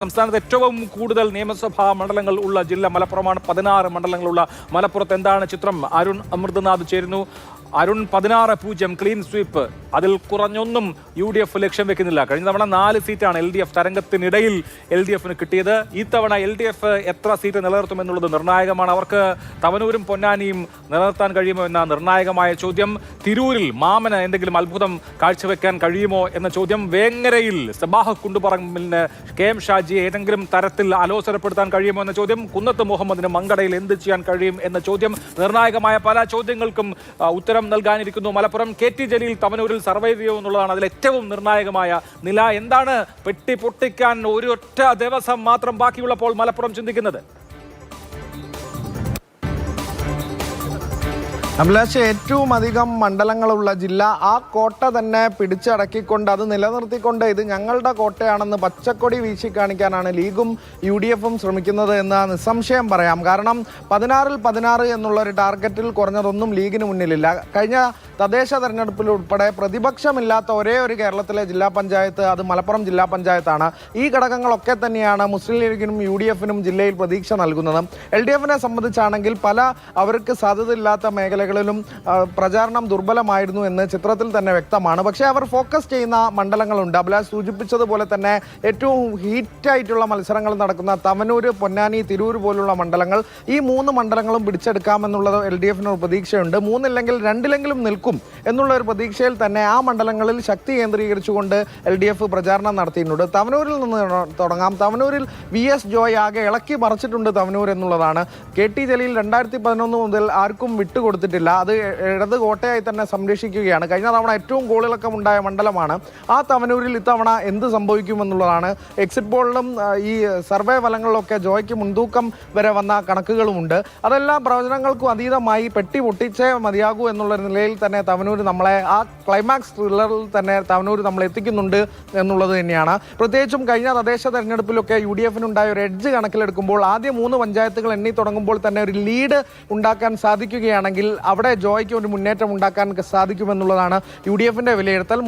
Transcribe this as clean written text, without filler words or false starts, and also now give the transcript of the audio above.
സംസ്ഥാനത്ത് ഏറ്റവും കൂടുതൽ നിയമസഭാ മണ്ഡലങ്ങൾ ഉള്ള ജില്ല മലപ്പുറമാണ്. 16 മണ്ഡലങ്ങളുള്ള മലപ്പുറത്ത് എന്താണ് ചിത്രം? അരുൺ അമൃതനാഥ് ചേരുന്നു. Arun, 16-0 clean sweep. അതിൽ കുറഞ്ഞൊന്നും UDF ലക്ഷ്യം വെക്കുന്നില്ല. കഴിഞ്ഞ തവണ 4 സീറ്റാണ് LDF തരംഗത്തിനിടയിൽ LDFന് കിട്ടിയത്. ഈ തവണ LDF എത്ര സീറ്റ് നിലനിർത്തുമെന്നുള്ളത് നിർണായകമാണ്. അവർക്ക് തവനൂരും പൊന്നാനിയും നിലനിർത്താൻ കഴിയുമോ എന്ന നിർണായകമായ ചോദ്യം. തിരൂരിൽ മാമന് എന്തെങ്കിലും അത്ഭുതം കാഴ്ചവെക്കാൻ കഴിയുമോ എന്ന ചോദ്യം. വേങ്ങരയിൽ സബാഹ് കുണ്ടുപറമ്പിലിന് KM ഷാജിയെ ഏതെങ്കിലും തരത്തിൽ അലോസരപ്പെടുത്താൻ കഴിയുമോ എന്ന ചോദ്യം. കുന്നത്ത് മുഹമ്മദിന് മങ്കടയിൽ എന്ത് ചെയ്യാൻ കഴിയും എന്ന ചോദ്യം. നിർണായകമായ പല ചോദ്യങ്ങൾക്കും ഉത്തരം നൽകാനിരിക്കുന്നു മലപ്പുറം. KT ജലീൽ തവനൂരിൽ സർവൈവ് ചെയ്യുമോ എന്നുള്ളതാണ് അതിൽ ഏറ്റവും നിർണായകമായ നില. എന്താണ് പെട്ടി പൊട്ടിക്കാൻ ഒരൊറ്റ ദിവസം മാത്രം ബാക്കിയുള്ളപ്പോൾ മലപ്പുറം ചിന്തിക്കുന്നത്? അഭിലാഷ്, ഏറ്റവും അധികം മണ്ഡലങ്ങളുള്ള ജില്ല, ആ കോട്ട തന്നെ പിടിച്ചടക്കിക്കൊണ്ട് അത് നിലനിർത്തിക്കൊണ്ട് ഇത് ഞങ്ങളുടെ കോട്ടയാണെന്ന് പച്ചക്കൊടി വീശി കാണിക്കാനാണ് ലീഗും UDFും ശ്രമിക്കുന്നത് എന്ന് നിസ്സംശയം പറയാം. കാരണം 16-16 എന്നുള്ളൊരു ടാർഗറ്റിൽ കുറഞ്ഞതൊന്നും ലീഗിന് മുന്നിലില്ല. കഴിഞ്ഞ തദ്ദേശ തെരഞ്ഞെടുപ്പിൽ ഉൾപ്പെടെ പ്രതിപക്ഷമില്ലാത്ത ഒരേ ഒരു കേരളത്തിലെ ജില്ലാ പഞ്ചായത്ത് അത് മലപ്പുറം ജില്ലാ പഞ്ചായത്താണ്. ഈ ഘടകങ്ങളൊക്കെ തന്നെയാണ് മുസ്ലിം ലീഗിനും UDFിനും ജില്ലയിൽ പ്രതീക്ഷ നൽകുന്നത്. LDFിനെ സംബന്ധിച്ചാണെങ്കിൽ അവർക്ക് സാധ്യതയില്ലാത്ത മേഖലകളിലും പ്രചാരണം ദുർബലമായിരുന്നു എന്ന് ചിത്രത്തിൽ തന്നെ വ്യക്തമാണ്. പക്ഷേ അവർ ഫോക്കസ് ചെയ്യുന്ന മണ്ഡലങ്ങളുണ്ട്. അഭിലാഷ് സൂചിപ്പിച്ചതുപോലെ തന്നെ ഏറ്റവും ഹീറ്റായിട്ടുള്ള മത്സരങ്ങൾ നടക്കുന്ന തവനൂർ, പൊന്നാനി, തിരൂർ പോലുള്ള മണ്ഡലങ്ങൾ, ഈ 3 മണ്ഡലങ്ങളും പിടിച്ചെടുക്കാമെന്നുള്ളത് LDFിന് ഒരു പ്രതീക്ഷയുണ്ട്. 3-ഇല്ലെങ്കിൽ 2-ലെങ്കിലും നിൽക്കും എന്നുള്ള ഒരു പ്രതീക്ഷയിൽ തന്നെ ആ മണ്ഡലങ്ങളിൽ ശക്തി കേന്ദ്രീകരിച്ചുകൊണ്ട് LDF പ്രചാരണം നടത്തിയിട്ടുണ്ട്. തവനൂരിൽ നിന്ന് തുടങ്ങാം. തവനൂരിൽ VS ജോയ് ആകെ ഇളക്കി മറിച്ചിട്ടുണ്ട് തവനൂർ എന്നുള്ളതാണ്. KT ജലീൽ 2011 മുതൽ ആർക്കും വിട്ടുകൊടുത്തിട്ടില്ല. അത് ഇടത് കോട്ടയായി തന്നെ സംരക്ഷിക്കുകയാണ്. കഴിഞ്ഞ തവണ ഏറ്റവും ഗോളിളക്കമുണ്ടായ മണ്ഡലമാണ്. ആ തവനൂരിൽ ഇത്തവണ എന്ത് സംഭവിക്കുമെന്നുള്ളതാണ്. എക്സിറ്റ് പോളിലും ഈ സർവേ ഫലങ്ങളിലൊക്കെ ജോയ്ക്ക് മുൻതൂക്കം വരെ വന്ന കണക്കുകളുമുണ്ട്. അതെല്ലാം പ്രവചനങ്ങൾക്കും അതീതമായി പെട്ടി പൊട്ടിച്ചേ മതിയാകൂ എന്നുള്ള നിലയിൽ തന്നെ തവനൂർ നമ്മളെ ആ ക്ലൈമാക്സ് ത്രില്ലറിൽ തന്നെ തവനൂർ നമ്മൾ എത്തിക്കുന്നുണ്ട് എന്നുള്ളത് തന്നെയാണ്. പ്രത്യേകിച്ചും കഴിഞ്ഞ തദ്ദേശ തെരഞ്ഞെടുപ്പിലൊക്കെ UDFിനുണ്ടായ ഒരു എഡ്ജ് കണക്കിലെടുക്കുമ്പോൾ ആദ്യ 3 പഞ്ചായത്തുകൾ എണ്ണി തുടങ്ങുമ്പോൾ തന്നെ ഒരു ലീഡ് ഉണ്ടാക്കാൻ സാധിക്കുകയാണെങ്കിൽ അവിടെ ജോയ്ക്ക് ഒരു മുന്നേറ്റം ഉണ്ടാക്കാൻ സാധിക്കുമെന്നുള്ളതാണ് UDFിന്റെ വിലയിരുത്തൽ.